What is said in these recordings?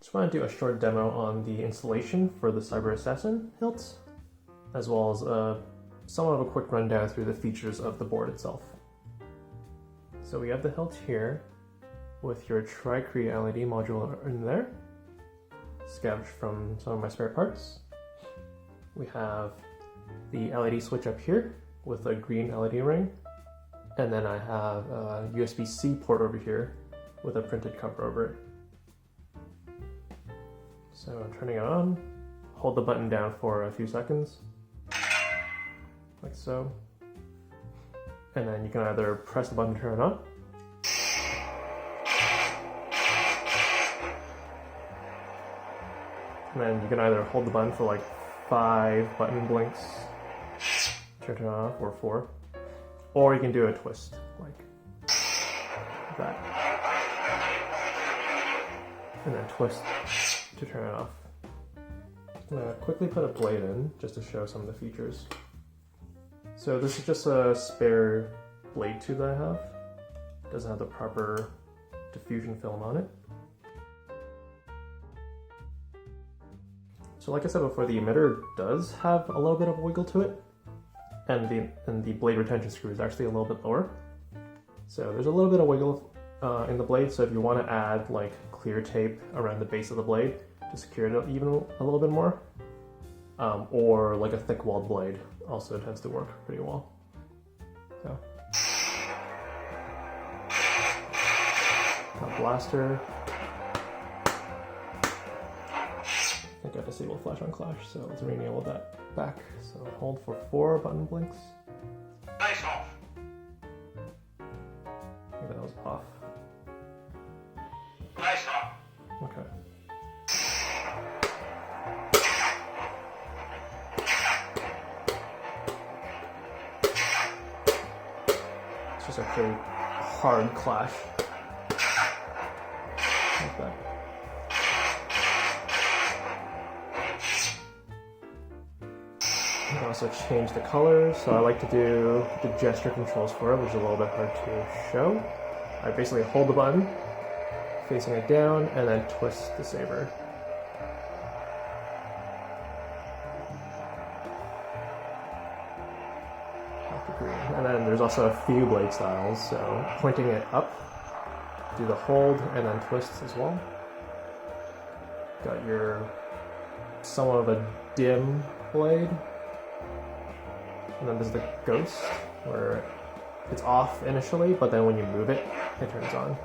Just want to do a short demo on the installation for the Cyber Assassin hilts, as well as somewhat of a quick rundown through the features of the board itself. So we have the hilt here with your tri-cree LED module in there, scavenged from some of my spare parts. We have the LED switch up here with a green LED ring, and then I have a USB-C port over here with a printed cover over it. So I'm turning it on, hold the button down for a few seconds, like so, and then you can either press the button to turn it on, and then you can either hold the button for like 5 button blinks, turn it off, or 4, or you can do a twist, like that, and then twist to turn it off. I'm going to quickly put a blade in just to show some of the features. So this is just a spare blade tube that I have. It doesn't have the proper diffusion film on it. So like I said before, the emitter does have a little bit of wiggle to it, and the blade retention screw is actually a little bit lower. So there's a little bit of wiggle in the blade, so if you want to add like clear tape around the base of the blade to secure it even a little bit more, or like a thick walled blade also tends to work pretty well. So, a blaster. I think I disabled flash on clash, so let's re-enable that back. So hold for 4 button blinks. Nice off. I think that was off. Nice off. Okay. It's just a pretty hard clash. Like that. You can also change the colors, so I like to do the gesture controls for it, which is a little bit hard to show. I basically hold the button, facing it down, and then twist the saber. And then there's also a few blade styles, so pointing it up, do the hold, and then twist as well. Got your somewhat of a dim blade. And then there's the ghost, where it's off initially, but then when you move it, it turns on.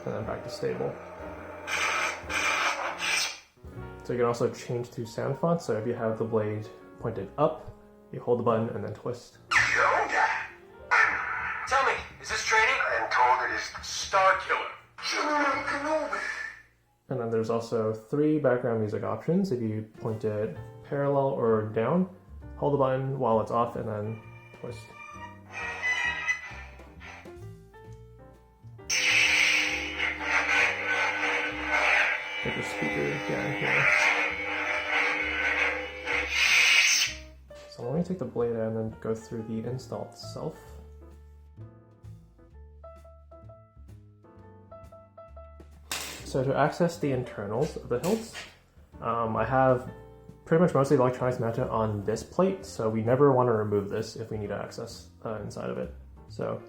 And then back to stable. So you can also change to sound font, so if you have the blade pointed up, you hold the button and then twist. Tell me, is this training? I am told it is Star Killer. And then there's also 3 background music options. If you point it parallel or down, hold the button while it's off and then twist. Put the speaker down here. So let me take the blade out and then go through the install itself. So to access the internals of the hilts, I have pretty much most of the electronics mounted on this plate, so we never want to remove this if we need to access inside of it. So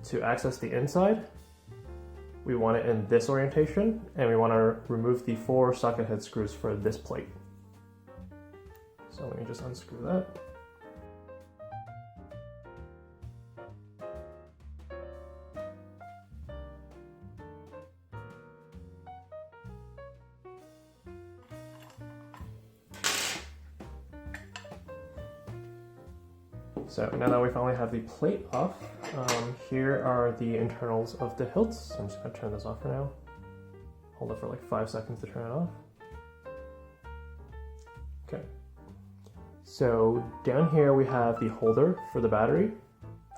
to access the inside, we want it in this orientation, and we want to remove the 4 socket head screws for this plate. So let me just unscrew that. So now that we finally have the plate off, here are the internals of the hilts. I'm just going to turn this off for now. Hold it for like 5 seconds to turn it off. Okay. So down here we have the holder for the battery.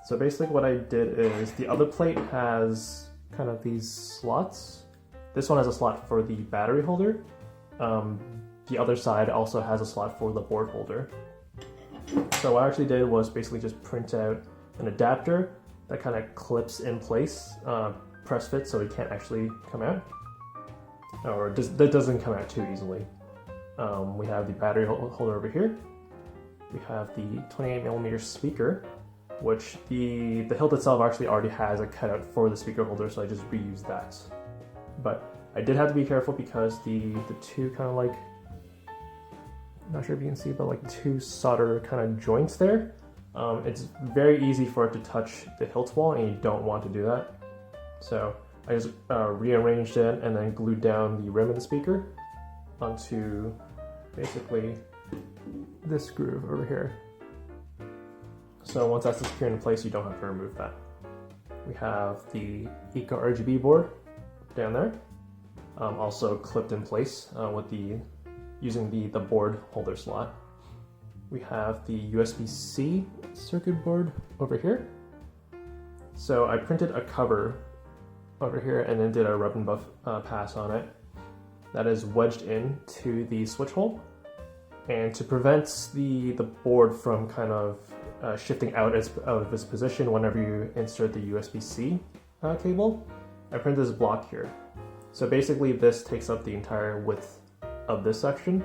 So basically what I did is the other plate has kind of these slots. This one has a slot for the battery holder. The other side also has a slot for the board holder. So what I actually did was basically just print out an adapter that kind of clips in place press fit, so it can't actually come out, or that doesn't come out too easily. We have the battery holder over here. We have the 28mm speaker, which the hilt itself actually already has a cutout for the speaker holder, so I just reused that. But I did have to be careful because the two kind of like, not sure if you can see, but like two solder kind of joints there. It's very easy for it to touch the hilt wall, and you don't want to do that. So I just rearranged it and then glued down the rim of the speaker onto basically this groove over here. So once that's secured in place, you don't have to remove that. We have the ECO RGB board down there, also clipped in place with using the board holder slot. We have the USB-C circuit board over here. So I printed a cover over here and then did a rub and buff pass on it. That is wedged into the switch hole. And to prevent the board from kind of shifting out of its position whenever you insert the USB-C cable, I printed this block here. So basically this takes up the entire width of this section,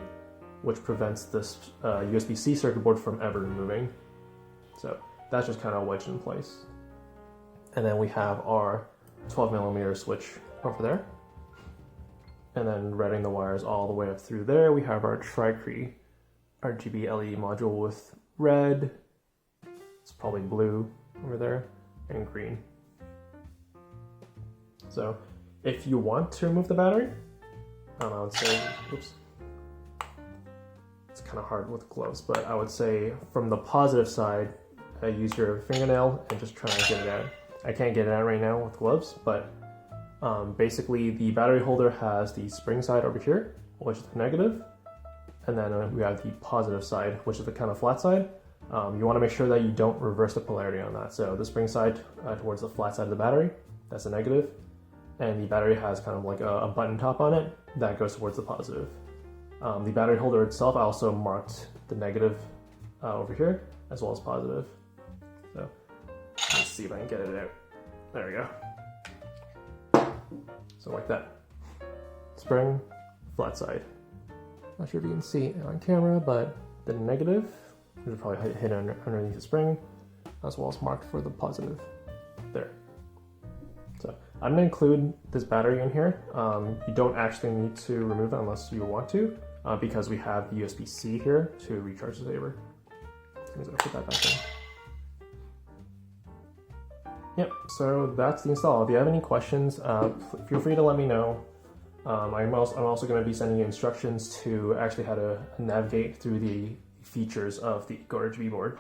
which prevents this USB-C circuit board from ever moving. So that's just kind of wedged in place. And then we have our 12mm switch over there. And then routing the wires all the way up through there, we have our tri-cree RGB LED module with red, it's probably blue over there, and green. So if you want to remove the battery, I would say, oops, it's kind of hard with gloves, but I would say from the positive side, use your fingernail and just try and get it out. I can't get it out right now with gloves, but basically the battery holder has the spring side over here, which is the negative, and then we have the positive side, which is the kind of flat side. You want to make sure that you don't reverse the polarity on that. So the spring side towards the flat side of the battery, that's a negative, and the battery has kind of like a button top on it that goes towards the positive. The battery holder itself, I also marked the negative over here as well as positive. So let's see if I can get it out. There we go. So like that. Spring, flat side. Not sure if you can see it on camera, but the negative is probably hidden underneath the spring, as well as marked for the positive there. So I'm going to include this battery in here. You don't actually need to remove it unless you want to, because we have the USB-C here to recharge the saber. So I'll put that back in. Yep, so that's the install. If you have any questions, feel free to let me know. I'm also going to be sending you instructions to actually how to navigate through the features of the ECO RGB board.